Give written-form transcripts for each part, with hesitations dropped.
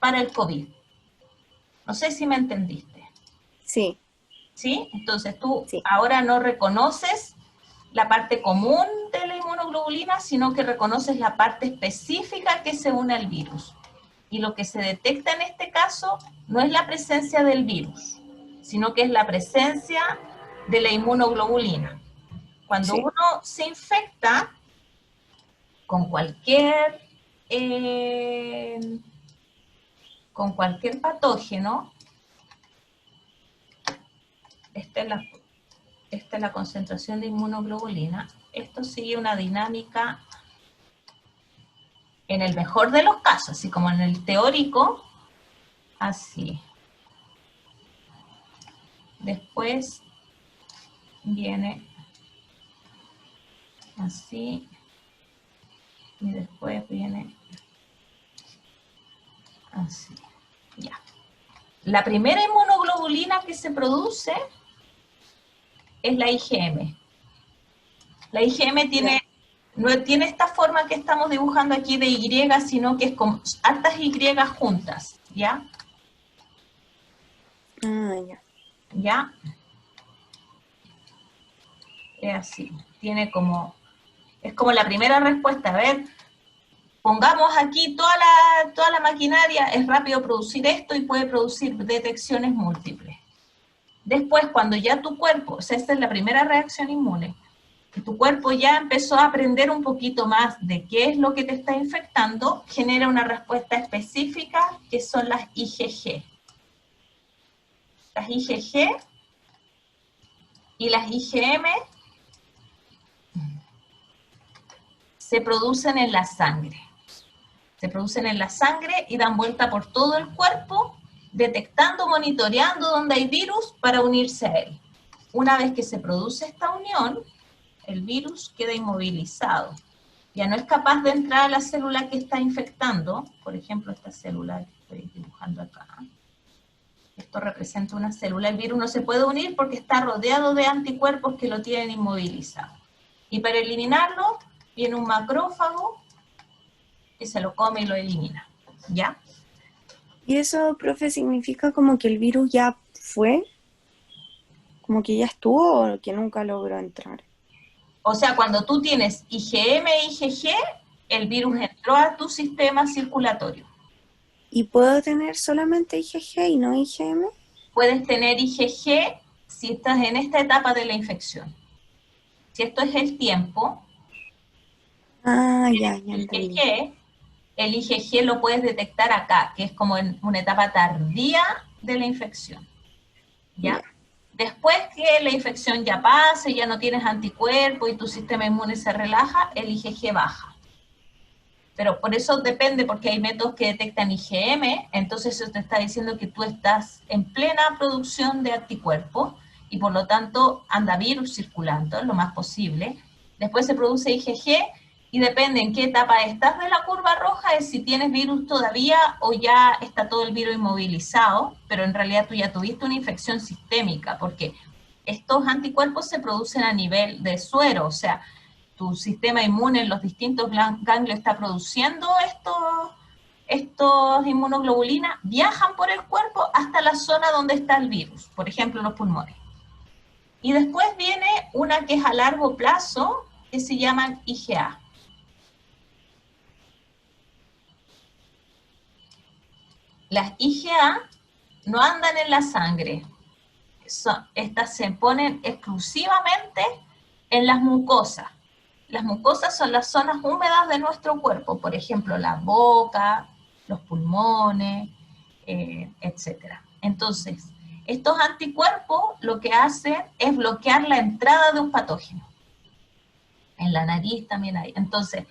para el COVID. No sé si me entendiste. Sí. ¿Sí? Entonces tú Sí. ahora no reconoces la parte común de la inmunoglobulina, sino que reconoces la parte específica que se une al virus. Y lo que se detecta en este caso no es la presencia del virus, sino que es la presencia de la inmunoglobulina. Cuando Sí. uno se infecta con eh, cualquier patógeno, esta es la concentración de inmunoglobulina, esto sigue una dinámica en el mejor de los casos, así como en el teórico, así. Después viene así, y después viene así, ya. La primera inmunoglobulina que se produce es la IgM. La IgM no tiene esta forma que estamos dibujando aquí de Y, sino que es como hartas Y juntas, ¿ya? Ah, ya. ¿Ya? Es así. Es como la primera respuesta. A ver, pongamos aquí toda la maquinaria, es rápido producir esto y puede producir detecciones múltiples. Después, cuando ya tu cuerpo, o sea, esta es la primera reacción inmune, que tu cuerpo ya empezó a aprender un poquito más de qué es lo que te está infectando, genera una respuesta específica que son las IgG. Las IgG y las IgM se producen en la sangre. Se producen en la sangre y dan vuelta por todo el cuerpo, detectando, monitoreando dónde hay virus para unirse a él. Una vez que se produce esta unión, el virus queda inmovilizado. Ya no es capaz de entrar a la célula que está infectando, por ejemplo, esta célula que estoy dibujando acá. Esto representa una célula. El virus no se puede unir porque está rodeado de anticuerpos que lo tienen inmovilizado. Y para eliminarlo, viene un macrófago que se lo come y lo elimina. ¿Ya? ¿Y eso, profe, significa como que el virus ya fue? ¿Como que ya estuvo o que nunca logró entrar? O sea, cuando tú tienes IgM e IgG, el virus ¿Mm? entró a tu sistema circulatorio. ¿Y puedo tener solamente IgG y no IgM? Puedes tener IgG si estás en esta etapa de la infección. Si esto es el tiempo, Ah, ya, ya entendí. el IgG lo puedes detectar acá, que es como en una etapa tardía de la infección. Ya. ¿Ya? Después que la infección ya pase, ya no tienes anticuerpos y tu sistema inmune se relaja, el IgG baja. Pero por eso depende, porque hay métodos que detectan IgM, entonces eso te está diciendo que tú estás en plena producción de anticuerpos y por lo tanto anda virus circulando lo más posible. Después se produce IgG y depende en qué etapa estás de la curva roja, es si tienes virus todavía o ya está todo el virus inmovilizado, pero en realidad tú ya tuviste una infección sistémica, porque estos anticuerpos se producen a nivel de suero, o sea, tu sistema inmune en los distintos ganglios está produciendo estos inmunoglobulinas, viajan por el cuerpo hasta la zona donde está el virus, por ejemplo, los pulmones. Y después viene una que es a largo plazo, que se llaman IgA. Las IgA no andan en la sangre, estas se ponen exclusivamente en las mucosas. Las mucosas son las zonas húmedas de nuestro cuerpo, por ejemplo, la boca, los pulmones, etc. Entonces, estos anticuerpos lo que hacen es bloquear la entrada de un patógeno. En la nariz también hay. Entonces,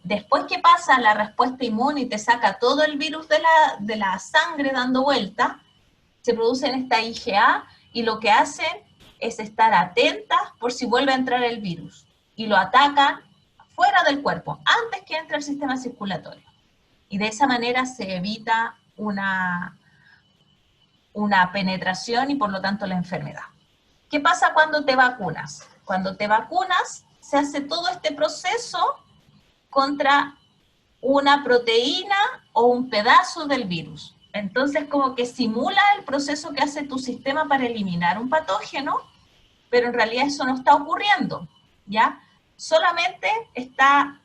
después que pasa la respuesta inmune y te saca todo el virus de la sangre dando vuelta, se producen esta IgA y lo que hacen es estar atentas por si vuelve a entrar el virus y lo atacan fuera del cuerpo, antes que entre al sistema circulatorio. Y de esa manera se evita una penetración y por lo tanto la enfermedad. ¿Qué pasa cuando te vacunas? Cuando te vacunas se hace todo este proceso contra una proteína o un pedazo del virus. Entonces, como que simula el proceso que hace tu sistema para eliminar un patógeno, pero en realidad eso no está ocurriendo, ¿ya? Solamente está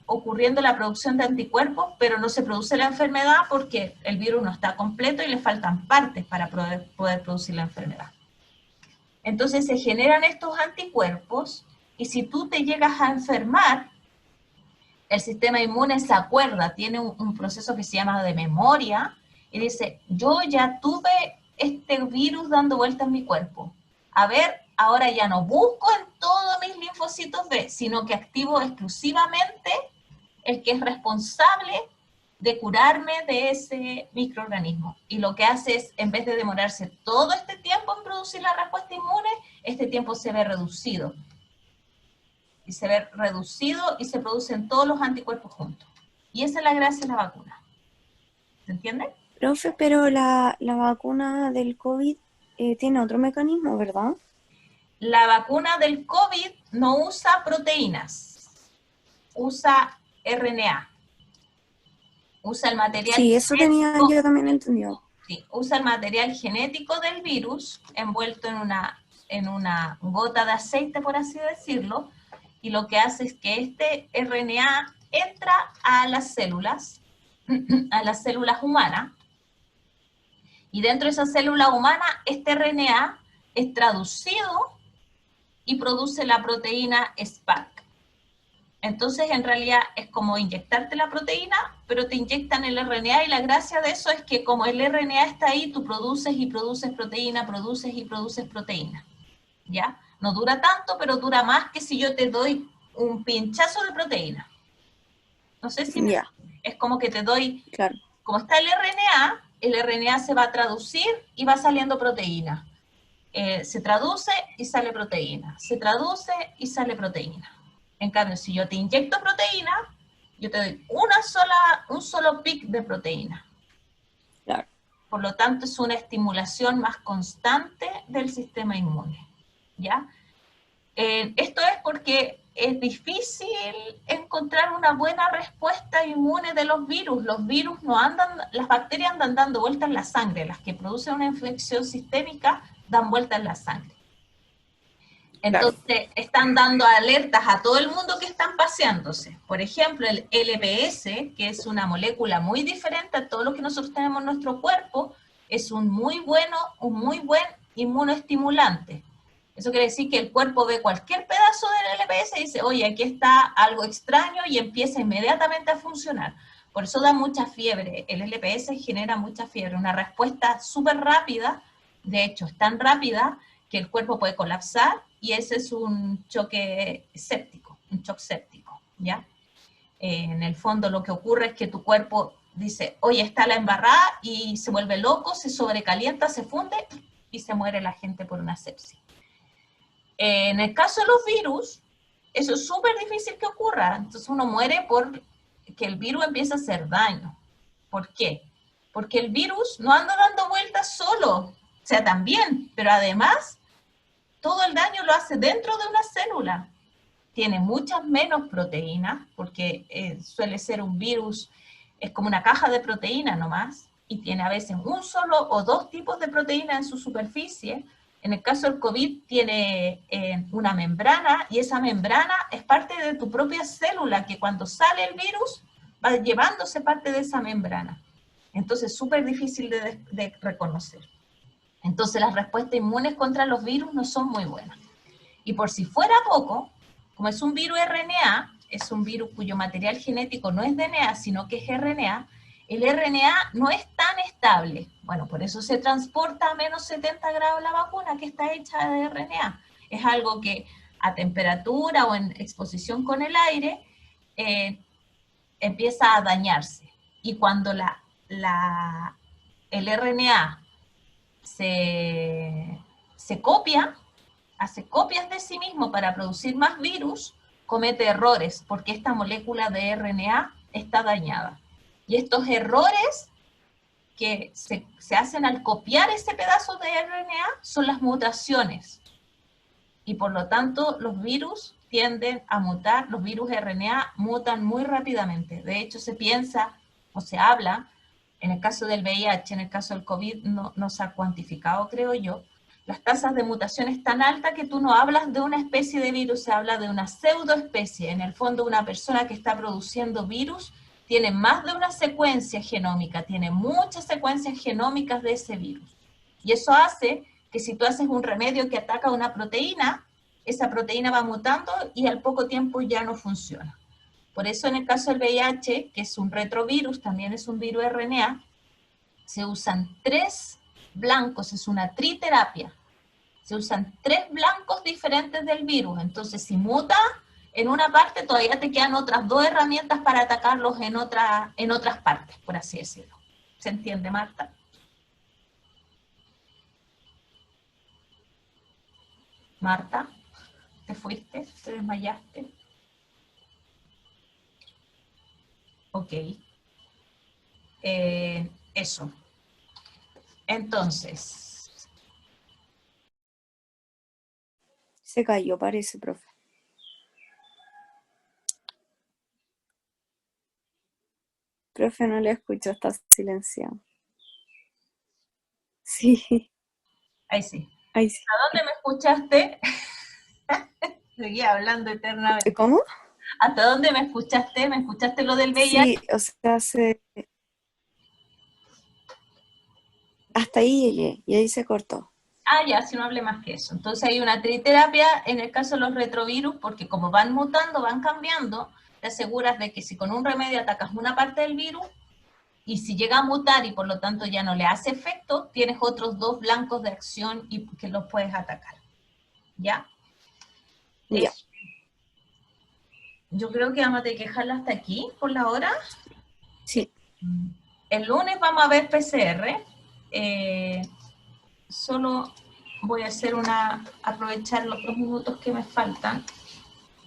ocurriendo la producción de anticuerpos, pero no se produce la enfermedad porque el virus no está completo y le faltan partes para poder producir la enfermedad. Entonces se generan estos anticuerpos y si tú te llegas a enfermar, el sistema inmune se acuerda, tiene un proceso que se llama de memoria y dice, yo ya tuve este virus dando vuelta en mi cuerpo. A ver, ahora ya no busco en todos mis linfocitos B, sino que activo exclusivamente el que es responsable de curarme de ese microorganismo. Y lo que hace es, en vez de demorarse todo este tiempo en producir la respuesta inmune, este tiempo se ve reducido. Y se ve reducido y se producen todos los anticuerpos juntos. Y esa es la gracia de la vacuna. ¿Se entiende? Profe, pero la vacuna del COVID tiene otro mecanismo, ¿verdad? La vacuna del COVID no usa proteínas, usa RNA. Usa el material Sí, eso tenía genético, yo también entendido. sí, usa el material genético del virus envuelto en una gota de aceite, por así decirlo, y lo que hace es que este RNA entra a las células humanas, y dentro de esa célula humana, este RNA es traducido y produce la proteína Spike. Entonces, en realidad, es como inyectarte la proteína, pero te inyectan el RNA, y la gracia de eso es que como el RNA está ahí, tú produces y produces proteína, produces y produces proteína, ¿ya? No dura tanto, pero dura más que si yo te doy un pinchazo de proteína. No sé si Ya, es como que te doy, claro. como está el RNA se va a traducir y va saliendo proteína. Se traduce y sale proteína. Se traduce y sale proteína. En cambio, si yo te inyecto proteína, yo te doy un solo pic de proteína. Claro. Por lo tanto, es una estimulación más constante del sistema inmune, ¿ya? Esto es porque es difícil encontrar una buena respuesta inmune de los virus. Los virus no andan, las bacterias andan dando vueltas en la sangre. Las que producen una infección sistémica dan vueltas en la sangre. Claro. Entonces, están dando alertas a todo el mundo que están paseándose. Por ejemplo, el LPS, que es una molécula muy diferente a todo lo que nosotros tenemos en nuestro cuerpo, es un muy buen inmunoestimulante. Eso quiere decir que el cuerpo ve cualquier pedazo del LPS y dice, oye, aquí está algo extraño, y empieza inmediatamente a funcionar. Por eso da mucha fiebre. El LPS genera mucha fiebre, una respuesta súper rápida. De hecho, es tan rápida que el cuerpo puede colapsar, y ese es un choque séptico, un shock séptico, ¿ya? En el fondo lo que ocurre es que tu cuerpo dice, oye, está la embarrada, y se vuelve loco, se sobrecalienta, se funde y se muere la gente por una sepsis. En el caso de los virus, eso es súper difícil que ocurra. Entonces uno muere porque el virus empieza a hacer daño. ¿Por qué? Porque el virus no anda dando vueltas solo, o sea, también, pero además todo el daño lo hace dentro de una célula. Tiene muchas menos proteínas, porque suele ser un virus, es como una caja de proteínas nomás, y tiene a veces un solo o dos tipos de proteína en su superficie. En el caso del COVID tiene una membrana, y esa membrana es parte de tu propia célula, que cuando sale el virus va llevándose parte de esa membrana. Entonces es súper difícil de reconocer. Entonces las respuestas inmunes contra los virus no son muy buenas. Y por si fuera poco, como es un virus RNA, es un virus cuyo material genético no es DNA, sino que es RNA, el RNA no es tan estable. Bueno, por eso se transporta a menos 70 grados la vacuna, que está hecha de RNA. Es algo que a temperatura o en exposición con el aire empieza a dañarse. Y cuando el RNA se copia, hace copias de sí mismo para producir más virus, comete errores, porque esta molécula de RNA está dañada. Y estos errores que se hacen al copiar ese pedazo de RNA son las mutaciones. Y por lo tanto, los virus tienden a mutar, los virus RNA mutan muy rápidamente. De hecho, se piensa, o se habla, en el caso del VIH, en el caso del COVID, no se ha cuantificado, creo yo, las tasas de mutación es tan alta que tú no hablas de una especie de virus, se habla de una pseudoespecie. En el fondo, una persona que está produciendo virus tiene más de una secuencia genómica, tiene muchas secuencias genómicas de ese virus. Y eso hace que si tú haces un remedio que ataca una proteína, esa proteína va mutando y al poco tiempo ya no funciona. Por eso en el caso del VIH, que es un retrovirus, también es un virus RNA, se usan 3 blancos, es una triterapia. Se usan 3 blancos diferentes del virus. Entonces, si muta en una parte, todavía te quedan otras 2 herramientas para atacarlos en otras partes, por así decirlo. ¿Se entiende, Marta? Marta, ¿te fuiste? ¿Te desmayaste? Ok. Eso. Entonces, Se cayó, parece, profe. Profe, no le escucho, está silenciado. Sí, ahí sí. ahí sí. ¿A dónde me escuchaste? Seguía hablando eternamente. ¿Cómo? ¿Hasta dónde me escuchaste? ¿Me escuchaste lo del VIH? Sí, o sea, hasta ahí llegué y ahí se cortó. Ah, ya, si no hable más que eso. Entonces hay una triterapia en el caso de los retrovirus, porque como van mutando, van cambiando, te aseguras de que si con un remedio atacas una parte del virus, y si llega a mutar y por lo tanto ya no le hace efecto, tienes otros 2 blancos de acción y que los puedes atacar. ¿Ya? Ya. Yo creo que vamos a tener que dejarla hasta aquí por la hora. Sí. El lunes vamos a ver PCR. Solo voy a hacer aprovechar los 2 minutos que me faltan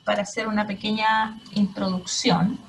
para hacer una pequeña introducción.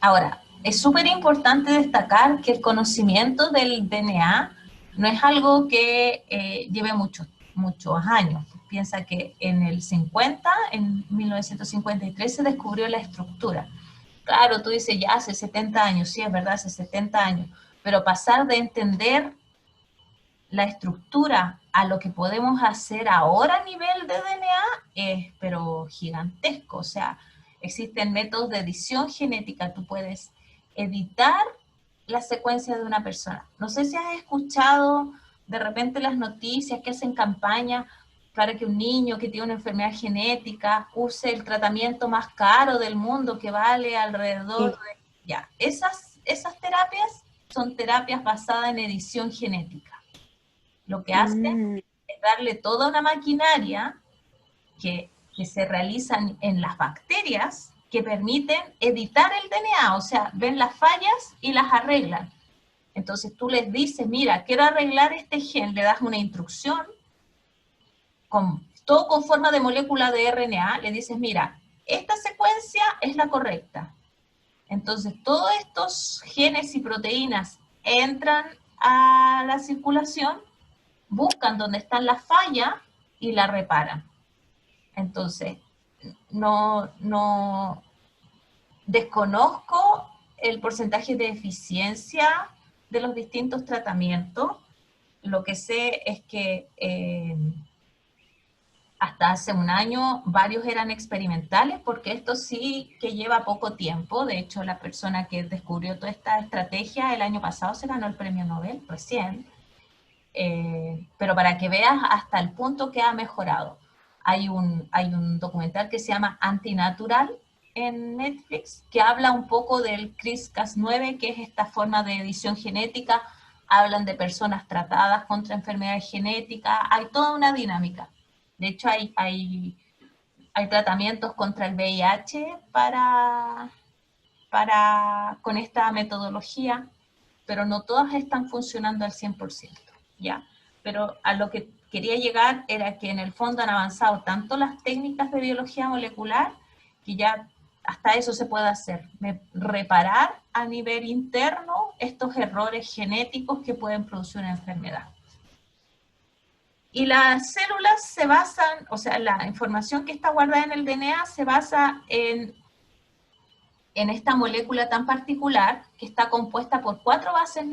Ahora, es súper importante destacar que el conocimiento del DNA no es algo que lleve muchos años. Piensa que en el 50, en 1953, se descubrió la estructura. Claro, tú dices, ya hace 70 años, sí, es verdad, hace 70 años, pero pasar de entender la estructura a lo que podemos hacer ahora a nivel de DNA es, pero gigantesco. O sea, existen métodos de edición genética. Tú puedes editar la secuencia de una persona. No sé si has escuchado de repente las noticias que hacen campaña para que un niño que tiene una enfermedad genética use el tratamiento más caro del mundo, que vale alrededor de... Ya, esas terapias son terapias basadas en edición genética. Lo que hacen es darle toda una maquinaria que se realiza en las bacterias que permiten editar el DNA, o sea, ven las fallas y las arreglan. Entonces tú les dices, mira, quiero arreglar este gen, le das una instrucción, todo con forma de molécula de RNA, le dices, mira, esta secuencia es la correcta. Entonces todos estos genes y proteínas entran a la circulación, buscan dónde están las fallas y la reparan. Entonces, no desconozco el porcentaje de eficiencia de los distintos tratamientos. Lo que sé es que hasta hace un año varios eran experimentales, porque esto sí que lleva poco tiempo. De hecho, la persona que descubrió toda esta estrategia el año pasado se ganó el premio Nobel, recién. Pero para que veas hasta el punto que ha mejorado. Hay un documental que se llama Antinatural en Netflix, que habla un poco del CRISPR-Cas9, que es esta forma de edición genética. Hablan de personas tratadas contra enfermedades genéticas, hay toda una dinámica. De hecho, hay tratamientos contra el VIH con esta metodología, pero no todas están funcionando al 100%. ¿Ya? Pero a lo que quería llegar era que en el fondo han avanzado tanto las técnicas de biología molecular que ya hasta eso se puede hacer, reparar a nivel interno estos errores genéticos que pueden producir una enfermedad. Y las células se basan, o sea, la información que está guardada en el DNA se basa en en esta molécula tan particular que está compuesta por 4 bases